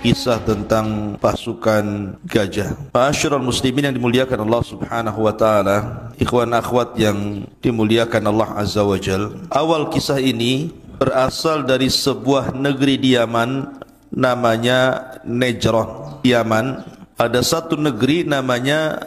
Kisah tentang pasukan gajah. Ma'asyiral muslimin yang dimuliakan Allah Subhanahu wa taala, ikhwan akhwat yang dimuliakan Allah Azza wa Jal. Awal kisah ini berasal dari sebuah negeri di Yaman namanya Najran. Yaman ada satu negeri namanya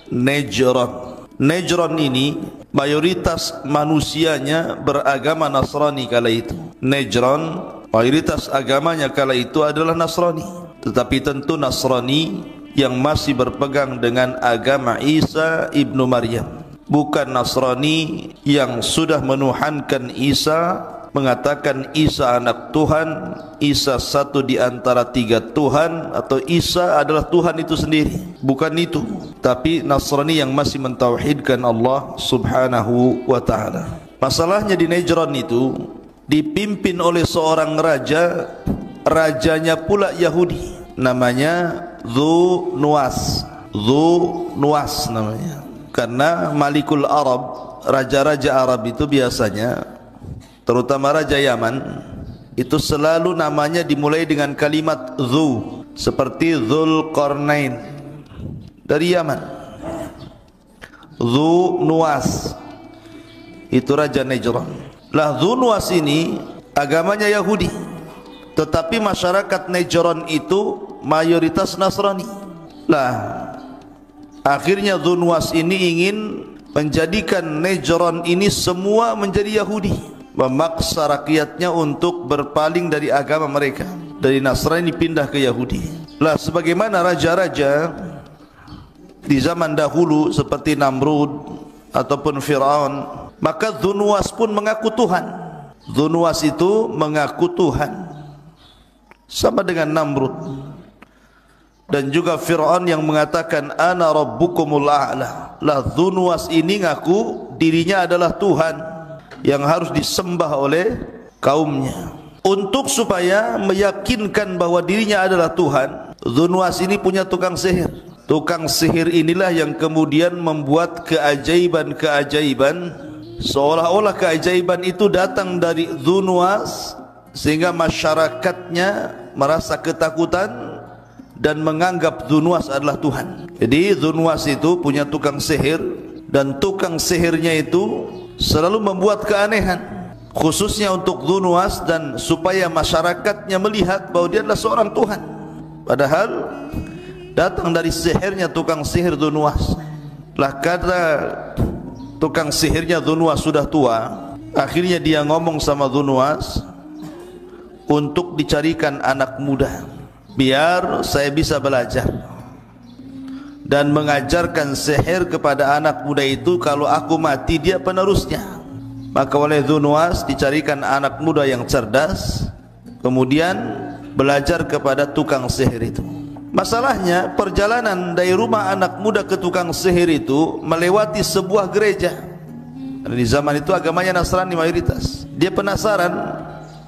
Najran. Najran ini mayoritas manusianya beragama Nasrani kala itu. Najran mayoritas agamanya kala itu adalah Nasrani, tetapi tentu Nasrani yang masih berpegang dengan agama Isa ibnu Maryam, bukan Nasrani yang sudah menuhankan Isa, mengatakan Isa anak Tuhan, Isa satu di antara tiga Tuhan, atau Isa adalah Tuhan itu sendiri. Bukan itu, tapi Nasrani yang masih mentauhidkan Allah Subhanahu wa ta'ala. Masalahnya di Najran itu dipimpin oleh seorang raja, rajanya pula Yahudi, namanya Dzu Nuwas namanya. Karena Malikul Arab, raja-raja Arab itu biasanya, terutama raja Yaman, itu selalu namanya dimulai dengan kalimat Dzu, seperti Dzulqarnain dari Yaman. Dzu Nuwas itu raja Najran. Lah Dzu Nuwas ini agamanya Yahudi, tetapi masyarakat Najran itu mayoritas Nasrani. Lah akhirnya Dzu Nuwas ini ingin menjadikan Najran ini semua menjadi Yahudi, memaksa rakyatnya untuk berpaling dari agama mereka, dari Nasrani pindah ke Yahudi. Lah sebagaimana raja-raja di zaman dahulu seperti Namrud ataupun Fir'aun, maka Dzu Nuwas pun mengaku Tuhan. Dzu Nuwas itu mengaku Tuhan, sama dengan Namrud dan juga Fir'aun yang mengatakan ana rabbukumul a'la. Lah Dzu Nuwas ini ngaku dirinya adalah Tuhan yang harus disembah oleh kaumnya. Untuk supaya meyakinkan bahwa dirinya adalah Tuhan, Dzu Nuwas ini punya tukang sihir. Tukang sihir inilah yang kemudian membuat keajaiban-keajaiban, seolah-olah keajaiban itu datang dari Dzu Nuwas, sehingga masyarakatnya merasa ketakutan dan menganggap Dzu Nuwas adalah Tuhan. Jadi Dzu Nuwas itu punya tukang sihir, dan tukang sihirnya itu selalu membuat keanehan, khususnya untuk Dzu Nuwas, dan supaya masyarakatnya melihat bahwa dia adalah seorang Tuhan, padahal datang dari sihirnya tukang sihir Dzu Nuwas. Lah kata tukang sihirnya Dzu Nuwas sudah tua, akhirnya dia ngomong sama Dzu Nuwas untuk dicarikan anak muda, biar saya bisa belajar dan mengajarkan sihir kepada anak muda itu. Kalau aku mati dia penerusnya. Maka oleh Dzu Nuwas dicarikan anak muda yang cerdas, kemudian belajar kepada tukang sihir itu. Masalahnya perjalanan dari rumah anak muda ke tukang sihir itu melewati sebuah gereja. Di zaman itu agamanya Nasrani mayoritas. Dia penasaran,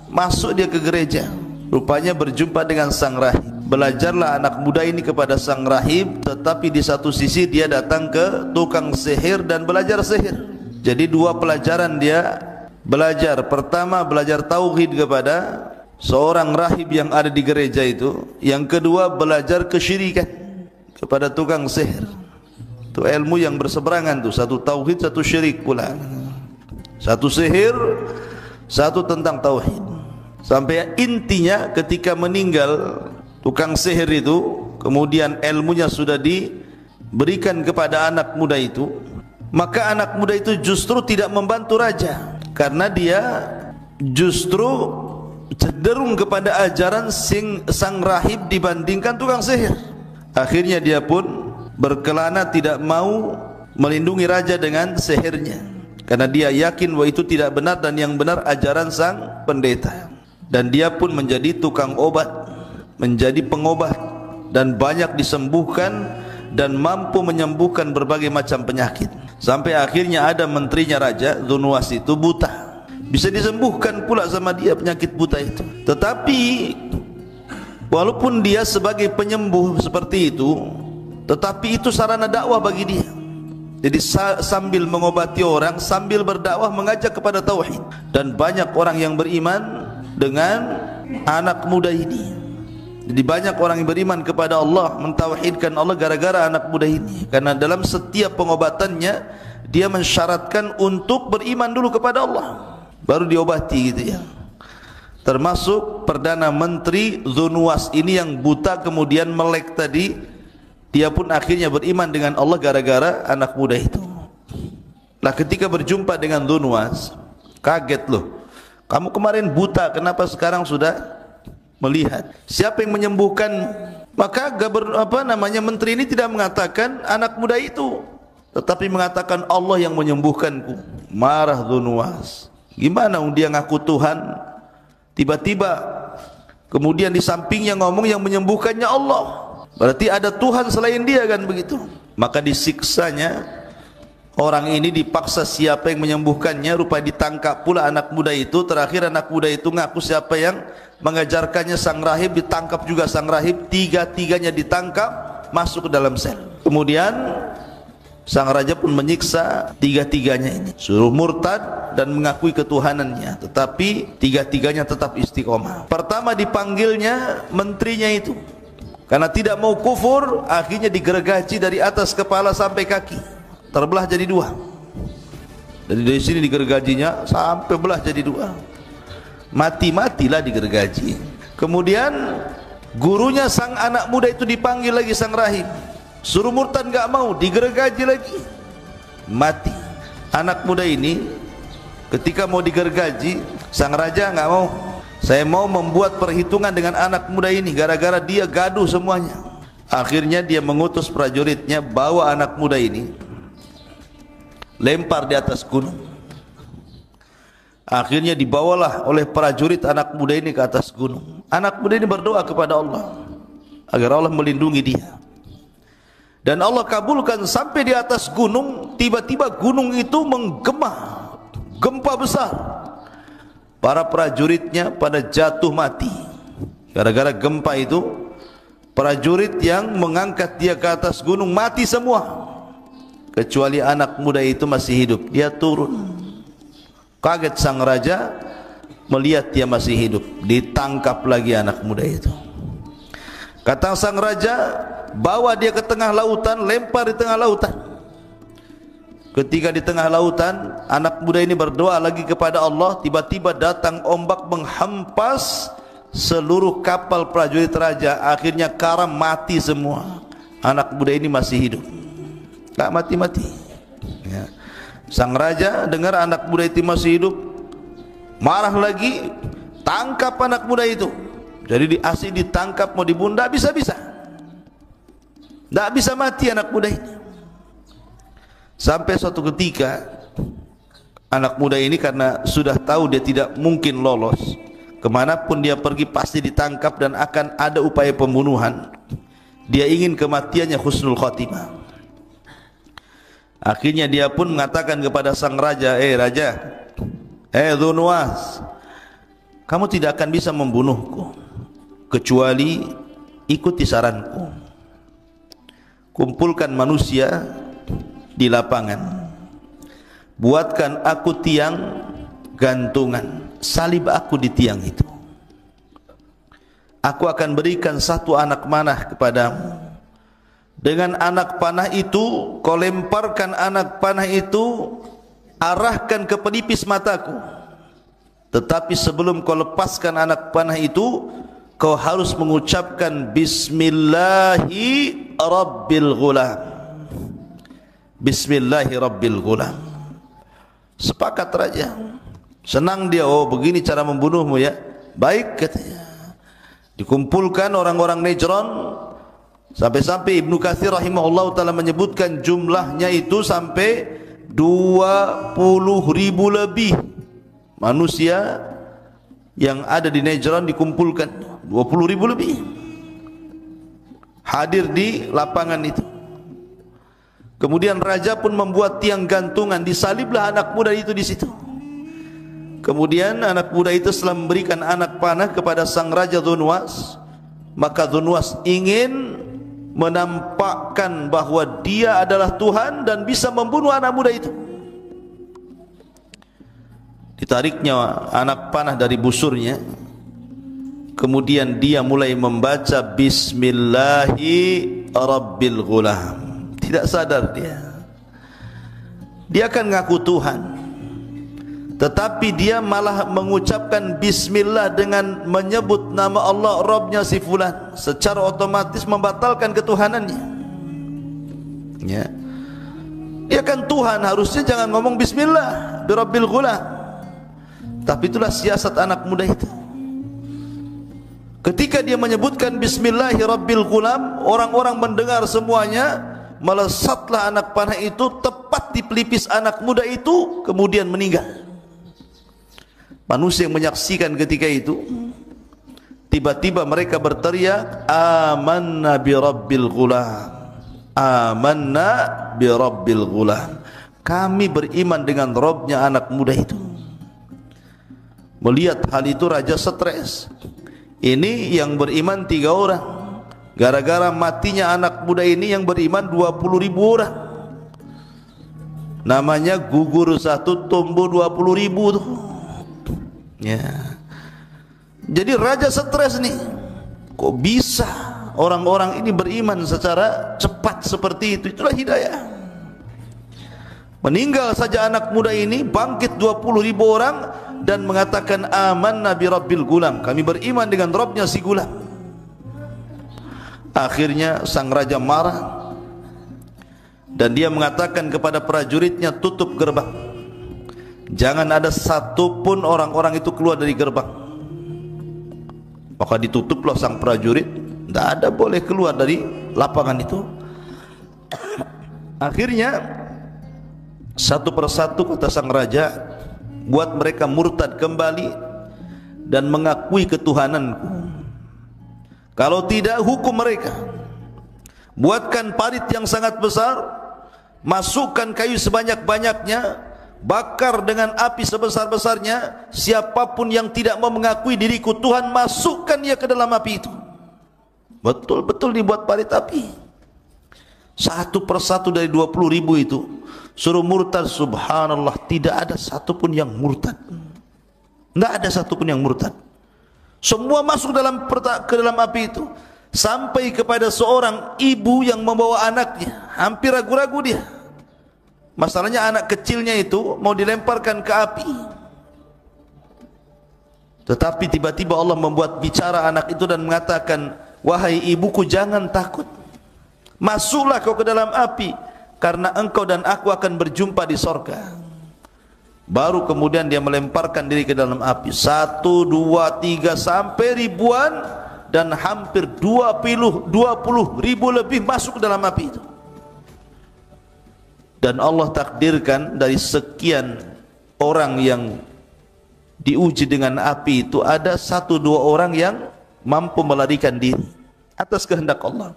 masuk dia ke gereja, rupanya berjumpa dengan sang rahib. Belajarlah anak muda ini kepada sang rahib, tetapi di satu sisi dia datang ke tukang sihir dan belajar sihir. Jadi dua pelajaran dia belajar. Pertama belajar tauhid kepada seorang rahib yang ada di gereja itu. Yang kedua belajar kesyirikan kepada tukang sihir. Itu ilmu yang berseberangan tuh, satu tauhid, satu syirik pula. Satu sihir, satu tentang tauhid. Sampai intinya ketika meninggal tukang sihir itu, kemudian ilmunya sudah diberikan kepada anak muda itu, maka anak muda itu justru tidak membantu raja, karena dia justru cenderung kepada ajaran sang rahib dibandingkan tukang sihir. Akhirnya dia pun berkelana tidak mau melindungi raja dengan sihirnya. karena dia yakin bahwa itu tidak benar dan yang benar ajaran sang pendeta. Dan dia pun menjadi tukang obat, menjadi pengobat, dan banyak disembuhkan dan mampu menyembuhkan berbagai macam penyakit. Sampai akhirnya ada menterinya raja Dzunwas itu buta, bisa disembuhkan pula sama dia penyakit buta itu. Tetapi walaupun dia sebagai penyembuh seperti itu, tetapi itu sarana dakwah bagi dia. Jadi sambil mengobati orang, sambil berdakwah mengajak kepada tauhid. Dan banyak orang yang beriman dengan anak muda ini. Jadi banyak orang yang beriman kepada Allah, mentauhidkan Allah gara-gara anak muda ini. Karena dalam setiap pengobatannya dia mensyaratkan untuk beriman dulu kepada Allah, baru diobati gitu ya. Termasuk Perdana Menteri Dzunwas ini yang buta kemudian melek tadi, dia pun akhirnya beriman dengan Allah gara-gara anak muda itu. Lah ketika berjumpa dengan Dzunwas, kaget loh. Kamu kemarin buta, kenapa sekarang sudah melihat? Siapa yang menyembuhkan? Maka menteri ini tidak mengatakan anak muda itu, tetapi mengatakan Allah yang menyembuhkanku. Marah Dzunwas. Gimana dia ngaku Tuhan, tiba-tiba kemudian di sampingnya ngomong yang menyembuhkannya Allah. Berarti ada Tuhan selain dia, kan begitu? Maka disiksanya orang ini, dipaksa siapa yang menyembuhkannya. Rupanya ditangkap pula anak muda itu. Terakhir anak muda itu ngaku siapa yang mengajarkannya sang rahib, ditangkap juga sang rahib. Tiga-tiganya ditangkap, masuk ke dalam sel. Kemudian sang raja pun menyiksa tiga-tiganya ini, suruh murtad dan mengakui ketuhanannya. Tetapi tiga-tiganya tetap istiqomah. Pertama dipanggilnya menterinya itu, karena tidak mau kufur, akhirnya digergaji dari atas kepala sampai kaki, terbelah jadi dua. Dari sini digergajinya sampai belah jadi dua. Mati-matilah digergaji. Kemudian gurunya sang anak muda itu dipanggil lagi, sang rahib, suruh murtad, enggak mau, digergaji lagi, mati. Anak muda ini ketika mau digergaji, sang raja enggak mau. Saya mau membuat perhitungan dengan anak muda ini, gara-gara dia gaduh semuanya. Akhirnya dia mengutus prajuritnya, bawa anak muda ini, lempar di atas gunung. Akhirnya dibawalah oleh prajurit anak muda ini ke atas gunung. Anak muda ini berdoa kepada Allah agar Allah melindungi dia. Dan Allah kabulkan sampai di atas gunung. Tiba-tiba gunung itu menggema, gempa besar. Para prajuritnya pada jatuh mati. Gara-gara gempa itu, prajurit yang mengangkat dia ke atas gunung mati semua, kecuali anak muda itu masih hidup. Dia turun. Kaget sang raja melihat dia masih hidup. Ditangkap lagi anak muda itu. Kata sang raja, bawa dia ke tengah lautan, lempar di tengah lautan. Ketika di tengah lautan, anak muda ini berdoa lagi kepada Allah. Tiba-tiba datang ombak menghampas seluruh kapal prajurit raja. Akhirnya karam, mati semua. Anak muda ini masih hidup, tak mati-mati ya. Sang raja dengar anak muda itu masih hidup, marah lagi, tangkap anak muda itu. Jadi asik ditangkap, mau dibunuh, tidak bisa-bisa, tidak bisa mati anak muda ini. Sampai suatu ketika anak muda ini karena sudah tahu dia tidak mungkin lolos, kemanapun dia pergi pasti ditangkap dan akan ada upaya pembunuhan. Dia ingin kematiannya husnul khotimah. Akhirnya dia pun mengatakan kepada sang raja, raja, Dzunwas, kamu tidak akan bisa membunuhku kecuali ikuti saranku. Kumpulkan manusia di lapangan, buatkan aku tiang gantungan, salib aku di tiang itu. Aku akan berikan satu anak panah kepadamu. Dengan anak panah itu, kau lemparkan anak panah itu, arahkan ke pelipis mataku. Tetapi sebelum kau lepaskan anak panah itu, kau harus mengucapkan Bismillahi Rabbil Ghulam. Bismillahi Rabbil Ghulam. Sepakat raja. Senang dia, oh begini cara membunuhmu ya. Baik katanya. Dikumpulkan orang-orang Najran. Sampai-sampai Ibnu Katsir rahimahullah ta'ala menyebutkan jumlahnya itu sampai 20.000 lebih manusia yang ada di Najran dikumpulkan, 20.000 lebih hadir di lapangan itu. Kemudian raja pun membuat tiang gantungan, disaliblah anak muda itu di situ. Kemudian anak muda itu setelah memberikan anak panah kepada sang raja Dhunwas, maka Dhunwas ingin menampakkan bahwa dia adalah Tuhan dan bisa membunuh anak muda itu. Ditariknya anak panah dari busurnya, kemudian dia mulai membaca Bismillahi Rabbil Ghulam. Tidak sadar dia akan ngaku Tuhan, tetapi dia malah mengucapkan Bismillah dengan menyebut nama Allah, Rabbnya si fulan, secara otomatis membatalkan ketuhanannya. Ya, dia kan Tuhan, harusnya jangan ngomong Bismillah Birabbil Ghulam. Tapi itulah siasat anak muda itu. Ketika dia menyebutkan Bismillahi Rabbil Ghulam, orang-orang mendengar semuanya, melesatlah anak panah itu tepat di pelipis anak muda itu, kemudian meninggal. Manusia yang menyaksikan ketika itu, tiba-tiba mereka berteriak, Amanna bi Rabbil Ghulam, Amanna bi Rabbil Ghulam. Kami beriman dengan Rabbnya anak muda itu. Melihat hal itu raja stres. Ini yang beriman 3 orang, gara-gara matinya anak muda ini yang beriman 20.000 orang. Namanya gugur satu tumbuh 20.000 tuh. Ya. Jadi raja stres nih. Kok bisa orang-orang ini beriman secara cepat seperti itu? Itulah hidayah. Meninggal saja anak muda ini, bangkit 20.000 orang dan mengatakan amanna bi Rabbil Ghulam, kami beriman dengan Rabbnya si gulam. Akhirnya sang raja marah dan dia mengatakan kepada prajuritnya, tutup gerbang, jangan ada satupun orang-orang itu keluar dari gerbang. Maka ditutuplah sang prajurit, tidak ada boleh keluar dari lapangan itu. Akhirnya satu persatu kata sang raja, buat mereka murtad kembali dan mengakui ketuhananku. Kalau tidak, hukum mereka. Buatkan parit yang sangat besar, masukkan kayu sebanyak-banyaknya, bakar dengan api sebesar-besarnya. Siapapun yang tidak mau mengakui diriku Tuhan, masukkan dia ke dalam api itu. Betul-betul dibuat parit api. Satu persatu dari 20.000 itu suruh murtad. Subhanallah, tidak ada satupun yang murtad. Tidak ada satupun yang murtad. Semua masuk ke dalam api itu. Sampai kepada seorang ibu yang membawa anaknya, hampir ragu-ragu dia. Masalahnya anak kecilnya itu mau dilemparkan ke api. Tetapi tiba-tiba Allah membuat bicara anak itu dan mengatakan, wahai ibuku, jangan takut. Masuklah kau ke dalam api, karena engkau dan aku akan berjumpa di sorga. Baru kemudian dia melemparkan diri ke dalam api. 1, 2, 3 sampai ribuan, dan hampir 20.000 lebih masuk ke dalam api itu. Dan Allah takdirkan dari sekian orang yang diuji dengan api itu, ada 1-2 orang yang mampu melarikan diri atas kehendak Allah.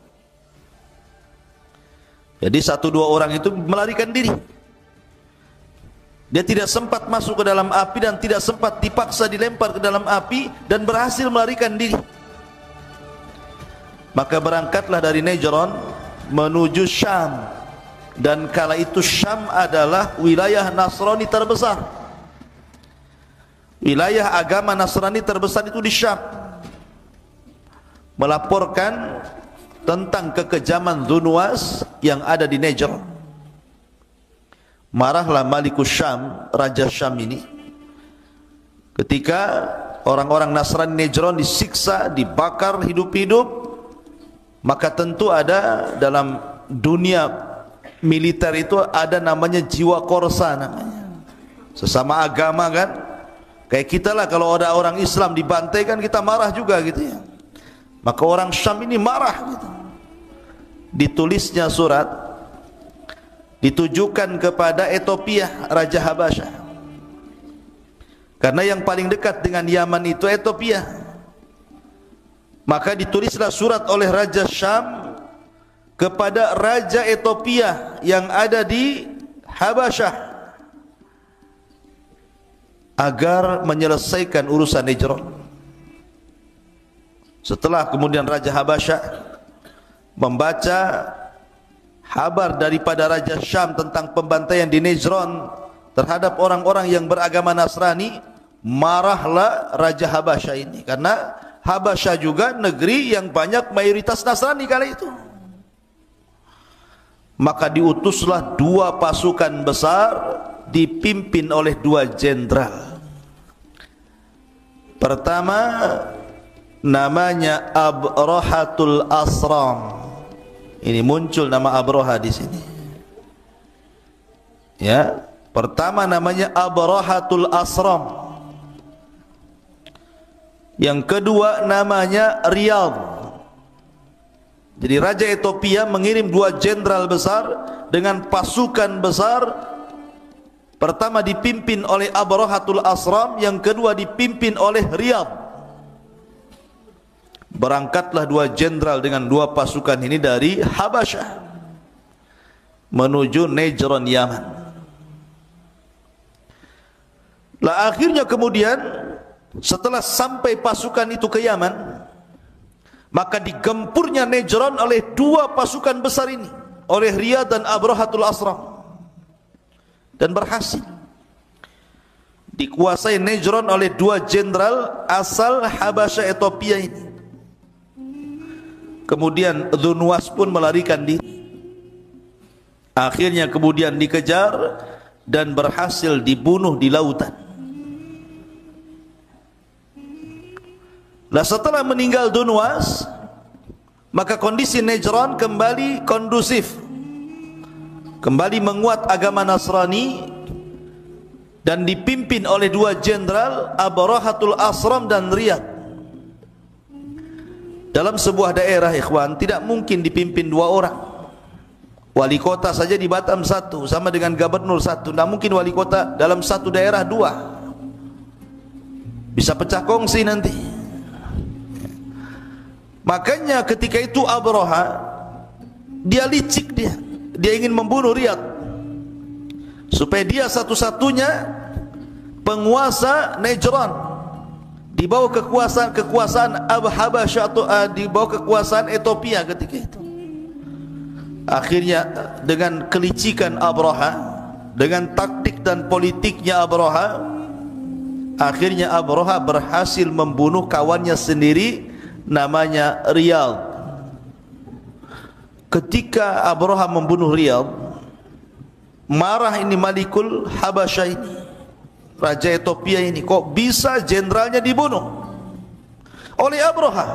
Jadi 1-2 orang itu melarikan diri. Dia tidak sempat masuk ke dalam api dan tidak sempat dipaksa dilempar ke dalam api, dan berhasil melarikan diri. Maka berangkatlah dari Najran menuju Syam. Dan kala itu Syam adalah wilayah Nasrani terbesar. Wilayah agama Nasrani terbesar itu di Syam. Melaporkan tentang kekejaman Dhunwas yang ada di Najran. Marahlah Malikus Syam, Raja Syam ini, ketika orang-orang Nasrani Najran disiksa, dibakar hidup-hidup. Maka tentu ada dalam dunia militer itu ada namanya jiwa korsa namanya. Sesama agama kan, kayak kita lah, kalau ada orang Islam dibantai kan kita marah juga gitu ya. Maka orang Syam ini marah gitu. Ditulisnya surat ditujukan kepada Ethiopia, Raja Habasyah. Karena yang paling dekat dengan Yaman itu Ethiopia. Maka ditulislah surat oleh Raja Syam kepada Raja Ethiopia yang ada di Habasyah agar menyelesaikan urusan Najran. Setelah kemudian Raja Habasyah membaca kabar daripada Raja Syam tentang pembantaian di Najran terhadap orang-orang yang beragama Nasrani, marahlah Raja Habasyah ini, karena Habasyah juga negeri yang banyak mayoritas Nasrani kala itu. Maka diutuslah dua pasukan besar dipimpin oleh dua jenderal. Pertama namanya Abrahatul Asram. Ini muncul nama Abraha di sini. Ya, pertama namanya Abrahatul Asram. Yang kedua namanya Riyadh. Jadi Raja Ethiopia mengirim dua jenderal besar dengan pasukan besar. Pertama dipimpin oleh Abrahatul Asram, yang kedua dipimpin oleh Riyadh. Berangkatlah dua jenderal dengan dua pasukan ini dari Habasyah menuju Najran, Yaman. Lah akhirnya kemudian setelah sampai pasukan itu ke Yaman, maka digempurnya Najran oleh dua pasukan besar ini, oleh Riyadh dan Abrahatul Asram, dan berhasil dikuasai Najran oleh dua jenderal asal Habasyah Ethiopia ini. Kemudian Dzunwas pun melarikan diri. Akhirnya kemudian dikejar dan berhasil dibunuh di lautan. Nah, setelah meninggal Dzunwas, maka kondisi Najran kembali kondusif, kembali menguat agama Nasrani, dan dipimpin oleh dua jenderal, Abrahatul Asram dan Riyadh. Dalam sebuah daerah, ikhwan, tidak mungkin dipimpin dua orang. Wali kota saja di Batam satu, sama dengan gubernur satu. Tidak mungkin wali kota dalam satu daerah dua. Bisa pecah kongsi nanti. Makanya ketika itu Abraha, dia licik, dia ingin membunuh Riyadh supaya dia satu-satunya penguasa Najran di bawah kekuasaan Habasyah, atau di bawah kekuasaan Ethiopia ketika itu. Akhirnya dengan kelicikan Abraha, dengan taktik dan politiknya Abraha, akhirnya Abraha berhasil membunuh kawannya sendiri namanya Riyadh. Ketika Abraha membunuh Riyadh, marah ini Malikul Habasyah ini, Raja Ethiopia ini, kok bisa jenderalnya dibunuh oleh Abraha.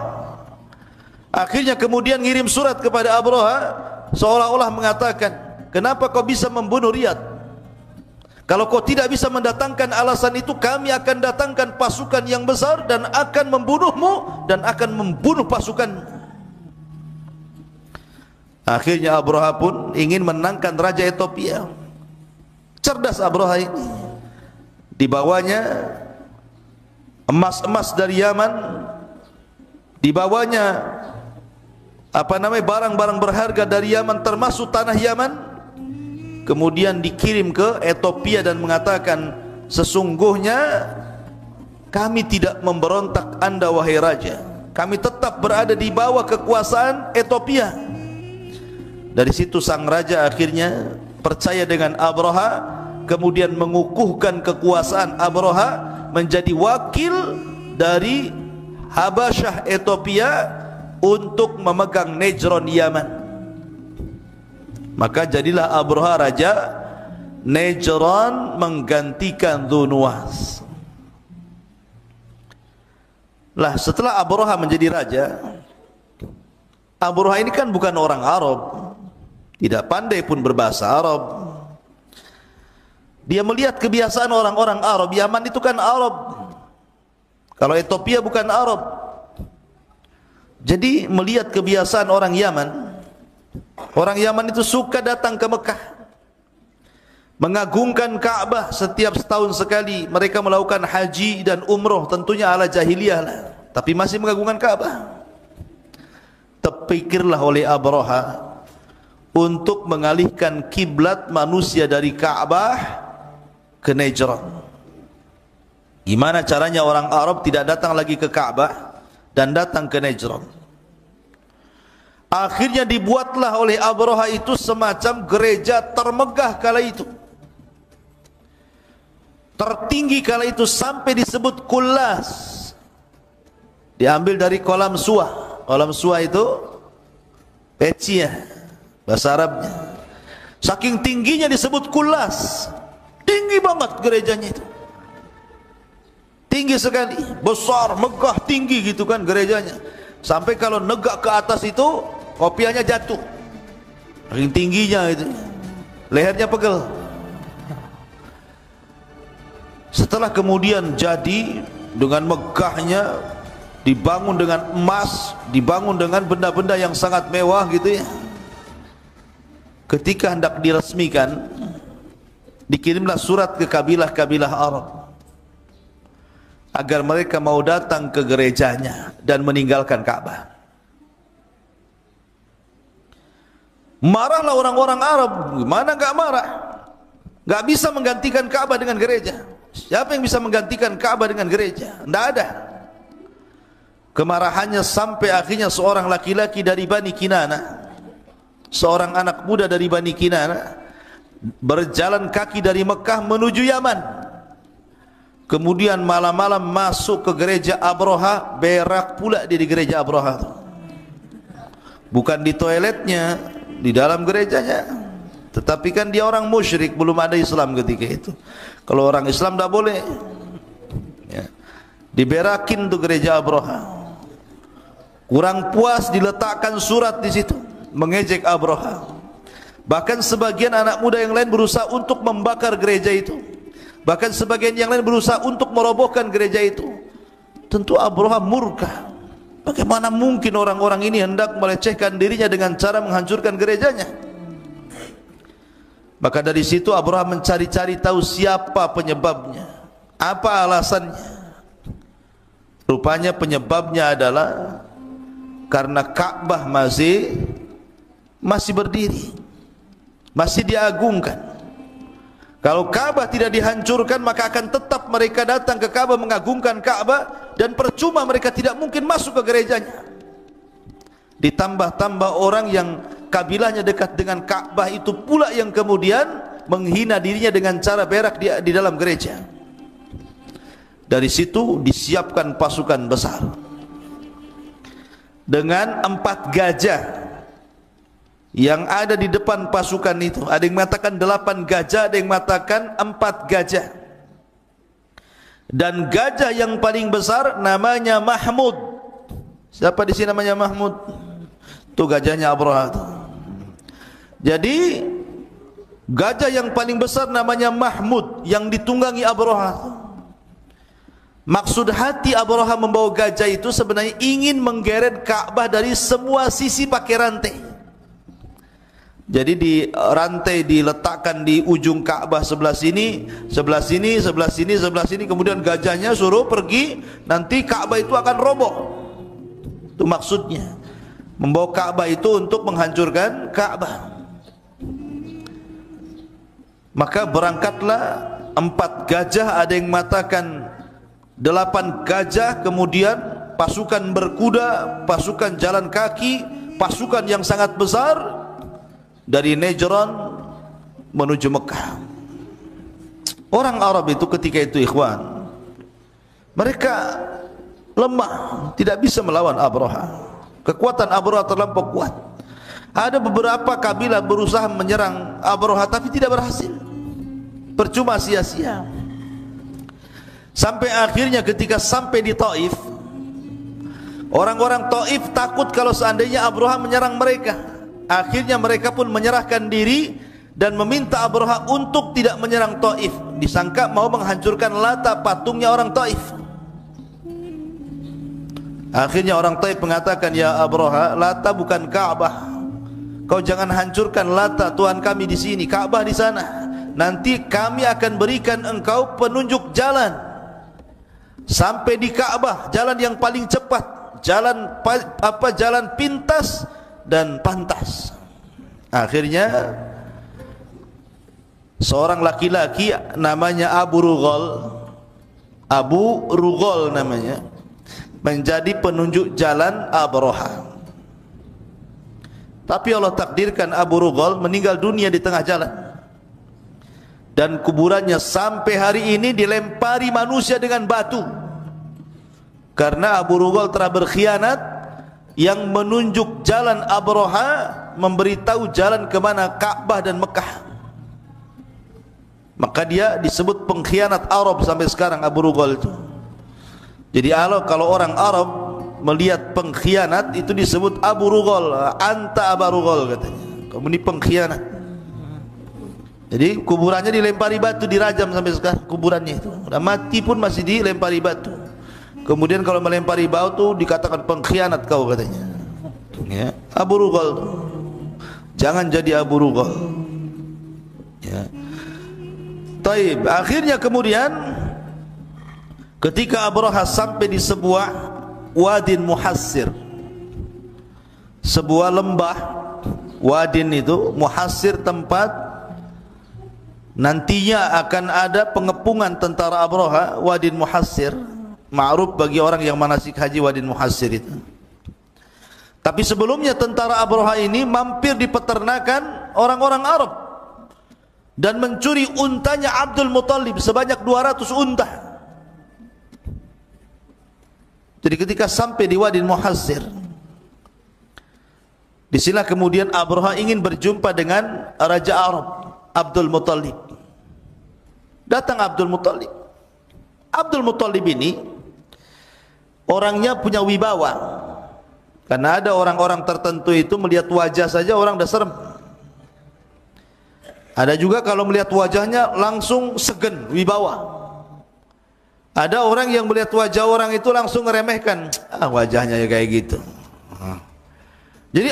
Akhirnya kemudian ngirim surat kepada Abraha, seolah-olah mengatakan, kenapa kau bisa membunuh Riyadh? Kalau kau tidak bisa mendatangkan alasan itu, kami akan datangkan pasukan yang besar dan akan membunuhmu dan akan membunuh pasukan. Akhirnya Abraha pun ingin menangkan Raja Ethiopia. Cerdas Abraha ini. Dibawanya emas-emas dari Yaman, dibawanya barang-barang berharga dari Yaman, termasuk tanah Yaman. Kemudian dikirim ke Ethiopia dan mengatakan, sesungguhnya kami tidak memberontak Anda wahai raja, kami tetap berada di bawah kekuasaan Ethiopia. Dari situ sang raja akhirnya percaya dengan Abraha, kemudian mengukuhkan kekuasaan Abraha menjadi wakil dari Habasyah Ethiopia untuk memegang Najran, Yaman. Maka jadilah Abraha raja Najran menggantikan Dzunwas. Lah setelah Abraha menjadi raja, Abraha ini kan bukan orang Arab, tidak pandai pun berbahasa Arab. Dia melihat kebiasaan orang-orang Arab. Yaman itu kan Arab, kalau Ethiopia bukan Arab. Jadi melihat kebiasaan orang Yaman, orang Yaman itu suka datang ke Mekah mengagungkan Ka'bah. Setiap setahun sekali mereka melakukan haji dan umroh, tentunya ala jahiliyah lah, tapi masih mengagungkan Ka'bah. Terpikirlah oleh Abraha untuk mengalihkan kiblat manusia dari Ka'bah ke Najran. Gimana caranya orang Arab tidak datang lagi ke Ka'bah dan datang ke Najran? Akhirnya dibuatlah oleh Abraha itu semacam gereja termegah kala itu, tertinggi kala itu, sampai disebut Kullas. Diambil dari kolam suah. Kolam suah itu peciah bahasa Arabnya. Saking tingginya disebut Kullas. Tinggi banget gerejanya itu, tinggi sekali, besar, megah, tinggi gitu kan gerejanya. Sampai kalau negak ke atas itu kopiahnya jatuh, saking tingginya itu, lehernya pegel. Setelah kemudian jadi dengan megahnya, dibangun dengan emas, dibangun dengan benda-benda yang sangat mewah gitu ya. Ketika hendak diresmikan, dikirimlah surat ke kabilah-kabilah Arab agar mereka mau datang ke gerejanya dan meninggalkan Ka'bah. Marahlah orang-orang Arab. Gimana gak marah? Gak bisa menggantikan Ka'bah dengan gereja. Siapa yang bisa menggantikan Ka'bah dengan gereja? Tidak ada. Kemarahannya sampai akhirnya seorang laki-laki dari Bani Kinana, seorang anak muda dari Bani Kinana, berjalan kaki dari Mekah menuju Yaman. Kemudian malam-malam masuk ke gereja Abraha, berak pula dia di gereja Abraha. Bukan di toiletnya, di dalam gerejanya. Tetapi kan dia orang musyrik, belum ada Islam ketika itu. Kalau orang Islam tidak boleh ya. Diberakin tuh gereja Abraha. Kurang puas diletakkan surat di situ mengejek Abraha. Bahkan sebagian anak muda yang lain berusaha untuk membakar gereja itu. Bahkan sebagian yang lain berusaha untuk merobohkan gereja itu. Tentu Abraha murka. Bagaimana mungkin orang-orang ini hendak melecehkan dirinya dengan cara menghancurkan gerejanya? Maka dari situ Abraha mencari-cari tahu siapa penyebabnya, apa alasannya. Rupanya penyebabnya adalah karena Ka'bah masih berdiri, masih diagungkan. Kalau Ka'bah tidak dihancurkan, maka akan tetap mereka datang ke Ka'bah mengagungkan Ka'bah, dan percuma mereka tidak mungkin masuk ke gerejanya. Ditambah-tambah orang yang kabilahnya dekat dengan Ka'bah itu pula yang kemudian menghina dirinya dengan cara berak di dalam gereja. Dari situ disiapkan pasukan besar dengan 4 gajah yang ada di depan pasukan itu. Ada yang mengatakan 8 gajah, ada yang mengatakan 4 gajah. Dan gajah yang paling besar namanya Mahmud. Siapa di sini namanya Mahmud? Itu gajahnya Abraha. Jadi gajah yang paling besar namanya Mahmud, yang ditunggangi Abraha. Maksud hati Abraha membawa gajah itu sebenarnya ingin menggeret Ka'bah dari semua sisi pakai rantai. Jadi di rantai diletakkan di ujung Ka'bah sebelah sini, sebelah sini, sebelah sini, sebelah sini. Kemudian gajahnya suruh pergi, nanti Ka'bah itu akan roboh. Itu maksudnya, membawa Ka'bah itu untuk menghancurkan Ka'bah. Maka berangkatlah 4 gajah, ada yang mengatakan 8 gajah, kemudian pasukan berkuda, pasukan jalan kaki, pasukan yang sangat besar dari Najran menuju Mekah. Orang Arab itu ketika itu ikhwan, mereka lemah, tidak bisa melawan Abraha. Kekuatan Abraha terlampau kuat. Ada beberapa kabilah berusaha menyerang Abraha tapi tidak berhasil. Percuma, sia-sia. Sampai akhirnya ketika sampai di Taif, orang-orang Taif takut kalau seandainya Abraha menyerang mereka. Akhirnya mereka pun menyerahkan diri dan meminta Abraha untuk tidak menyerang Taif. Disangka mau menghancurkan Lata, patungnya orang Taif. Akhirnya orang Taif mengatakan, ya Abraha, Lata bukan Ka'bah. Kau jangan hancurkan Lata, Tuhan kami di sini, Ka'bah di sana. nanti kami akan berikan engkau penunjuk jalan sampai di Ka'bah, jalan yang paling cepat, jalan pintas dan pantas. Akhirnya seorang laki-laki namanya Abu Rughal namanya, menjadi penunjuk jalan Abraha. Tapi Allah takdirkan Abu Rughal meninggal dunia di tengah jalan, dan kuburannya sampai hari ini dilempari manusia dengan batu, karena Abu Rughal telah berkhianat. Yang menunjuk jalan Abraha memberitahu jalan ke mana Ka'bah dan Mekah, maka dia disebut pengkhianat Arab sampai sekarang, Abu Rughal itu. Jadi kalau orang Arab melihat pengkhianat itu disebut Abu Rughal, anta Abu Rughal katanya, kamu ini pengkhianat. Jadi kuburannya dilempari batu, dirajam sampai sekarang kuburannya itu. Udah mati pun masih dilempari batu. Kemudian kalau melempari batu dikatakan pengkhianat kau katanya. Ya, Abu Rughal. Jangan jadi Abu Rughal. Ya. Taib. Akhirnya kemudian ketika Abraha sampai di sebuah wadin muhassir, sebuah lembah, wadin itu muhassir, tempat nantinya akan ada pengepungan tentara Abraha. Wadin muhassir ma'ruf bagi orang yang manasik haji, wadin muhassir itu. Tapi sebelumnya tentara Abraha ini mampir di peternakan orang-orang Arab dan mencuri untanya Abdul Muttalib sebanyak 200 unta. Jadi ketika sampai di wadin muhassir, disinilah kemudian Abraha ingin berjumpa dengan Raja Arab, Abdul Muttalib. Datang Abdul Muttalib. Abdul Muttalib ini orangnya punya wibawa, karena ada orang-orang tertentu itu melihat wajah saja orang dah serem. Ada juga kalau melihat wajahnya langsung segen, wibawa. Ada orang yang melihat wajah orang itu langsung meremehkan, wajahnya ya kayak gitu. Jadi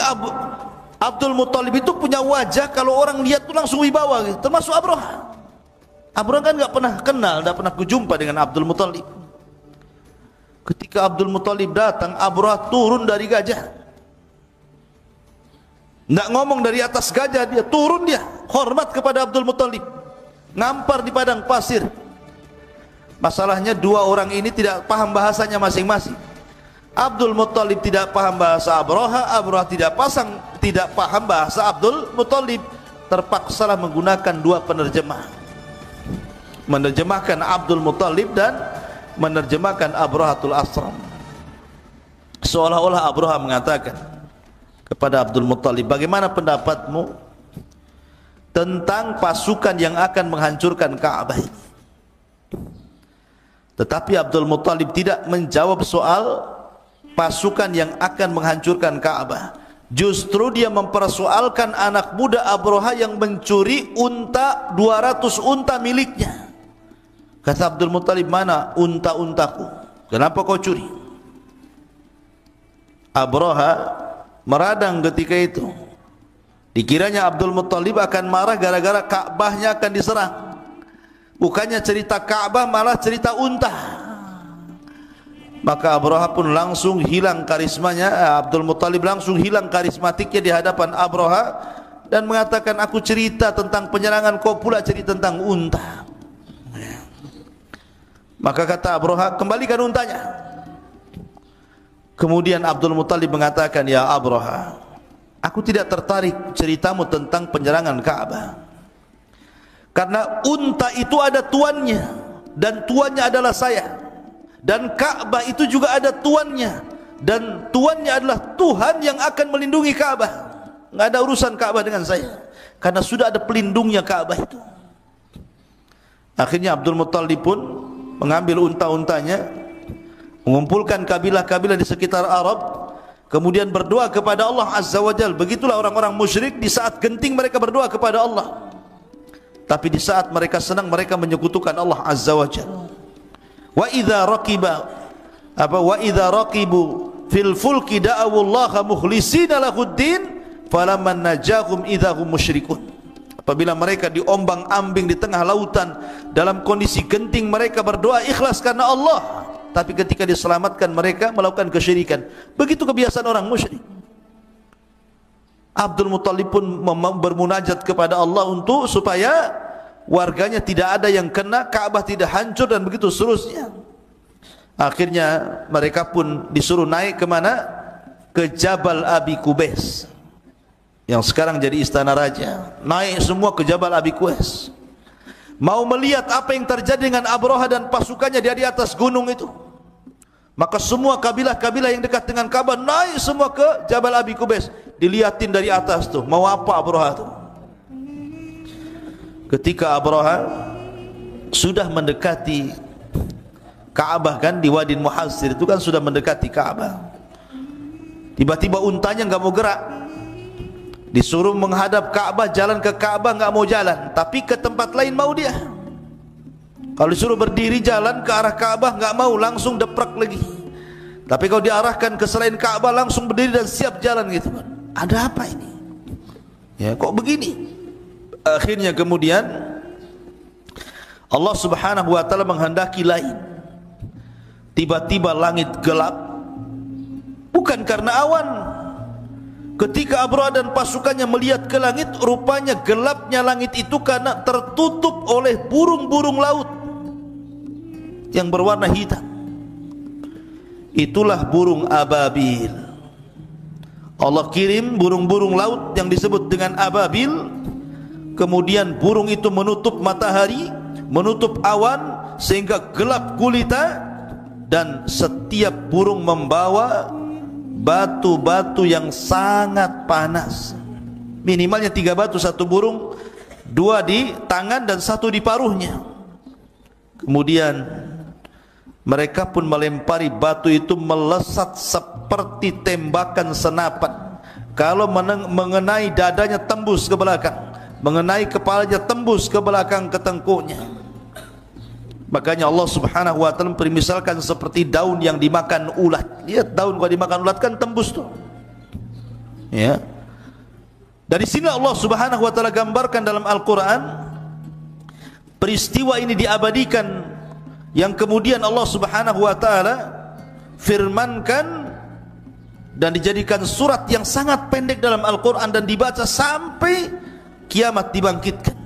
Abdul Muttalib itu punya wajah kalau orang lihat itu langsung wibawa gitu. Termasuk Abraha. Abraha kan enggak pernah kenal, enggak pernah berjumpa dengan Abdul Muttalib. Ketika Abdul Muttalib datang, Abraha turun dari gajah. Tidak ngomong dari atas gajah, dia turun, dia hormat kepada Abdul Muttalib, ngampar di padang pasir. Masalahnya dua orang ini tidak paham bahasanya masing-masing. Abdul Muttalib tidak paham bahasa Abraha, Abraha tidak paham bahasa Abdul Muttalib. Terpaksalah menggunakan dua penerjemah, menerjemahkan Abdul Muttalib dan menerjemahkan Abrahatul Asram. Seolah-olah Abraha mengatakan kepada Abdul Muttalib, bagaimana pendapatmu tentang pasukan yang akan menghancurkan Ka'bah ini? Tetapi Abdul Muttalib tidak menjawab soal pasukan yang akan menghancurkan Ka'bah. Justru dia mempersoalkan anak muda Abraha yang mencuri unta, 200 unta miliknya. Kata Abdul Muttalib, mana unta-untaku? Kenapa kau curi? Abraha meradang ketika itu. Dikiranya Abdul Muttalib akan marah gara-gara Ka'bahnya akan diserang. Bukannya cerita Ka'bah, malah cerita unta. Maka Abraha pun langsung hilang karismanya. Abdul Muttalib langsung hilang karismatiknya di hadapan Abraha dan mengatakan, aku cerita tentang penyerangan, kau pula cerita tentang unta. Maka kata Abraha, kembalikan untanya. Kemudian Abdul Muttalib mengatakan, ya Abraha, aku tidak tertarik ceritamu tentang penyerangan Ka'bah, karena unta itu ada tuannya, dan tuannya adalah saya. Dan Ka'bah itu juga ada tuannya, dan tuannya adalah Tuhan yang akan melindungi Ka'bah. Nggak ada urusan Ka'bah dengan saya, karena sudah ada pelindungnya Ka'bah itu. Akhirnya Abdul Muttalib pun mengambil unta-untanya, mengumpulkan kabilah-kabilah di sekitar Arab, kemudian berdoa kepada Allah Azza wa Jalla. Begitulah orang-orang musyrik, di saat genting mereka berdoa kepada Allah, tapi di saat mereka senang mereka menyekutukan Allah Azza wa Jalla. Wa idza raqibu fil fulki da'awu Allah mukhlisina lahuddin falamman najahum idza hum musyrikun. Apabila mereka diombang-ambing di tengah lautan dalam kondisi genting, mereka berdoa ikhlas karena Allah. Tapi ketika diselamatkan mereka melakukan kesyirikan. Begitu kebiasaan orang musyrik. Abdul Muttalib pun bermunajat kepada Allah untuk supaya warganya tidak ada yang kena, Ka'bah tidak hancur dan begitu seterusnya. Akhirnya mereka pun disuruh naik ke mana? Ke Jabal Abi Qubais, yang sekarang jadi istana raja. Naik semua ke Jabal Abi Qubais, mau melihat apa yang terjadi dengan Abraha dan pasukannya di atas gunung itu. Maka semua kabilah-kabilah yang dekat dengan Ka'bah naik semua ke Jabal Abi Qubais, dilihatin dari atas tuh, mau apa Abraha tuh. Ketika Abraha sudah mendekati Ka'bah, kan di Wadin Muhassir itu kan sudah mendekati Ka'bah, tiba-tiba untanya nggak mau gerak. Disuruh menghadap Ka'bah, jalan ke Ka'bah nggak mau jalan, tapi ke tempat lain mau dia. Kalau disuruh berdiri jalan ke arah Ka'bah nggak mau, langsung deprak lagi. Tapi kalau diarahkan ke selain Ka'bah langsung berdiri dan siap jalan gitu kan. Ada apa ini? Ya kok begini? Akhirnya kemudian Allah Subhanahu wa taala menghendaki lain. Tiba-tiba langit gelap, bukan karena awan. Ketika Abraha dan pasukannya melihat ke langit, rupanya gelapnya langit itu karena tertutup oleh burung-burung laut yang berwarna hitam. Itulah burung ababil. Allah kirim burung-burung laut yang disebut dengan ababil. Kemudian burung itu menutup matahari, menutup awan sehingga gelap gulita, dan setiap burung membawa batu-batu yang sangat panas. Minimalnya 3 batu satu burung, 2 di tangan dan 1 di paruhnya. Kemudian mereka pun melempari batu itu melesat seperti tembakan senapan. Kalau mengenai dadanya tembus ke belakang, mengenai kepalanya tembus ke belakang ke tengkuknya. Makanya Allah Subhanahu wa taala permisalkan seperti daun yang dimakan ulat. Lihat daun kalau dimakan ulat kan tembus tuh. Ya. Dari sini Allah Subhanahu wa taala gambarkan dalam Al-Qur'an peristiwa ini diabadikan, yang kemudian Allah Subhanahu wa taala firmankan dan dijadikan surat yang sangat pendek dalam Al-Qur'an dan dibaca sampai kiamat dibangkitkan.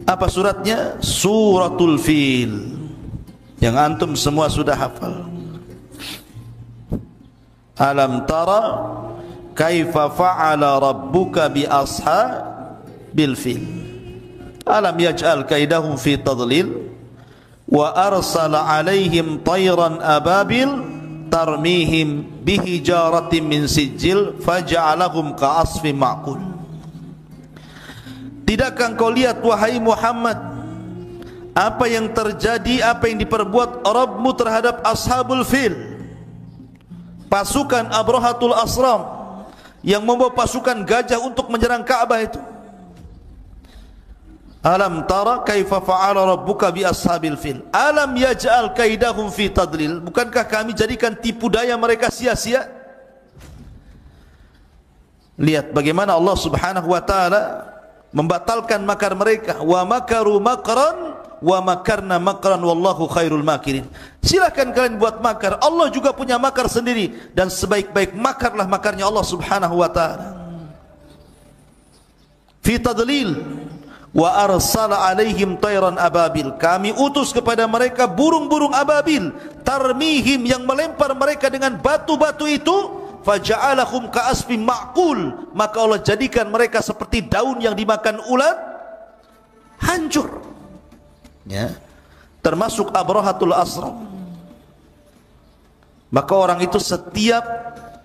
Apa suratnya? Suratul Fil, yang antum semua sudah hafal. Alam tara kaifa fa'ala rabbuka bi ashabil fil alam yaj'al kaidahum fi tadlil wa arsala alaihim tayran ababil tarmihim bihijaratin min sijil faja'alahum ka'asfin ma'kul. Tidakkah engkau lihat wahai Muhammad apa yang terjadi, apa yang diperbuat Rabbmu terhadap ashabul fil, pasukan Abrahatul Asram yang membawa pasukan gajah untuk menyerang Ka'bah itu. Alam tara kaifa fa'ala rabbuka bi ashabil fil alam yaj'al kaidahum fi tadlil, bukankah kami jadikan tipu daya mereka sia-sia? Lihat bagaimana Allah Subhanahu wa taala membatalkan makar mereka. Wa makaru makran wa makarna makran wallahu khairul makirin. Silakan kalian buat makar, Allah juga punya makar sendiri, dan sebaik-baik makarlah makarnya Allah Subhanahu wa taala. Fi tadlil wa arsala alaihim tayran ababil, kami utus kepada mereka burung-burung ababil, tarmihim yang melempar mereka dengan batu-batu itu, faja'alahum ka'asfin ma'kul, maka Allah jadikan mereka seperti daun yang dimakan ulat, hancur. Ya, termasuk Abrahatul Asram. Maka orang itu setiap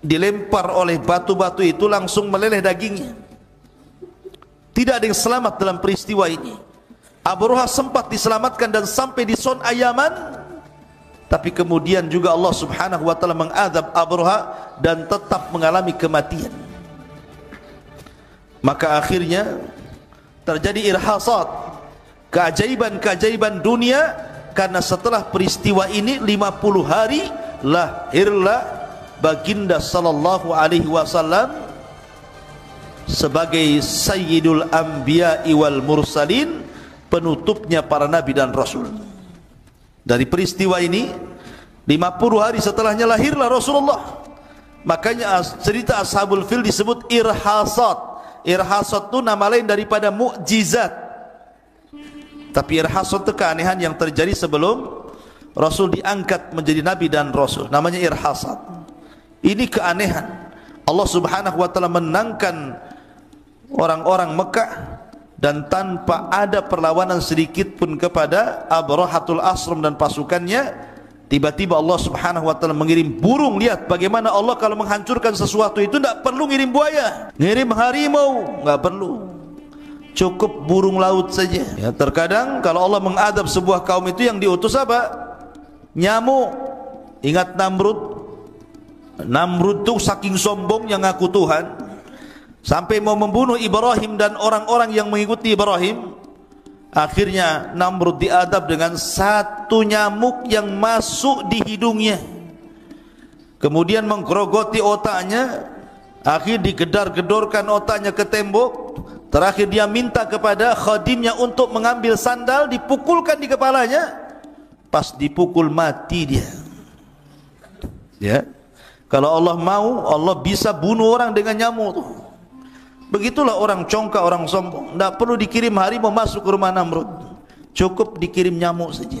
dilempar oleh batu-batu itu langsung meleleh dagingnya. Tidak ada yang selamat dalam peristiwa ini. Abraha sempat diselamatkan dan sampai di Son Ayaman, tapi kemudian juga Allah Subhanahu wa taala mengadab Abraha dan tetap mengalami kematian. Maka akhirnya terjadi irhasat, keajaiban-keajaiban dunia, karena setelah peristiwa ini 50 hari lahirlah baginda sallallahu alaihi wasallam sebagai sayyidul anbiya wal mursalin, penutupnya para nabi dan rasul. Dari peristiwa ini 50 hari setelahnya lahirlah Rasulullah. Makanya cerita Ashabul Fil disebut irhasat. Irhasat itu nama lain daripada mukjizat. Tapi irhasat itu keanehan yang terjadi sebelum Rasul diangkat menjadi nabi dan rasul, namanya irhasat. Ini keanehan. Allah Subhanahu wa taala menangkan orang-orang Mekah dan tanpa ada perlawanan sedikit pun kepada Abrahatul Asram dan pasukannya. Tiba-tiba Allah Subhanahu wa taala mengirim burung. Lihat bagaimana Allah kalau menghancurkan sesuatu itu tidak perlu ngirim buaya, ngirim harimau, enggak perlu. Cukup burung laut saja. Ya, terkadang kalau Allah mengadab sebuah kaum itu yang diutus apa? Nyamuk. Ingat Namrud? Namrud itu saking sombong yang ngaku Tuhan, sampai mau membunuh Ibrahim dan orang-orang yang mengikuti Ibrahim. Akhirnya Namrud diadab dengan satu nyamuk yang masuk di hidungnya, kemudian menggerogoti otaknya. Akhir digedar-gedorkan otaknya ke tembok. Terakhir dia minta kepada khadimnya untuk mengambil sandal, dipukulkan di kepalanya. Pas dipukul mati dia. Ya, kalau Allah mau, Allah bisa bunuh orang dengan nyamuk. Begitulah orang congkak, orang sombong. Tidak perlu dikirim harimau masuk ke rumah Namrud, cukup dikirim nyamuk saja.